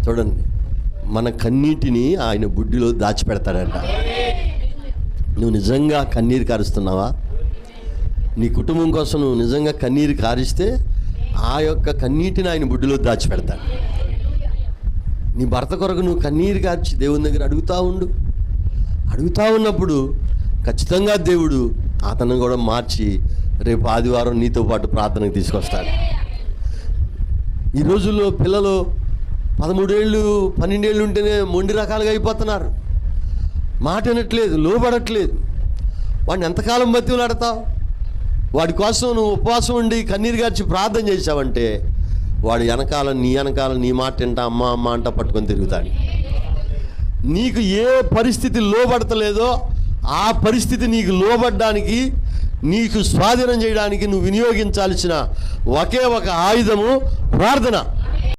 చూడండి, మన కన్నీటిని ఆయన బుడ్డిలో దాచిపెడతాడంట. నువ్వు నిజంగా కన్నీరు కారుస్తున్నావా? నీ కుటుంబం కోసం నువ్వు నిజంగా కన్నీరు కారిస్తే ఆ యొక్క కన్నీటిని ఆయన బుడ్డిలో దాచిపెడతాడు. నీ భర్త కొరకు నువ్వు కన్నీరు కార్చి దేవుని దగ్గర అడుగుతా ఉన్నప్పుడు ఖచ్చితంగా దేవుడు అతను కూడా మార్చి రేపు ఆదివారం నీతో పాటు ప్రార్థనకు తీసుకొస్తాడు. ఈ రోజుల్లో పిల్లలు 13 ఏళ్ళు 12 ఏళ్ళు ఉంటేనే మొండి రకాలుగా అయిపోతున్నారు. మాట వినట్లేదు, లోబడట్లేదు. వాడిని ఎంతకాలం బతిలాడతావు? వాడి కోసం నువ్వు ఉపవాసం ఉండి కన్నీరు గార్చి ప్రార్థన చేశావంటే వాడు నీ వెనకాల నీ మాట వింటా అమ్మ అమ్మ అంట పట్టుకొని తిరుగుతాడు. నీకు ఏ పరిస్థితి లోబడతలేదో ఆ పరిస్థితి నీకు లోబడ్డానికి, నీకు స్వాధీనం చేయడానికి నువ్వు వినియోగించాల్సిన ఒకే ఒక ఆయుధము ప్రార్థన.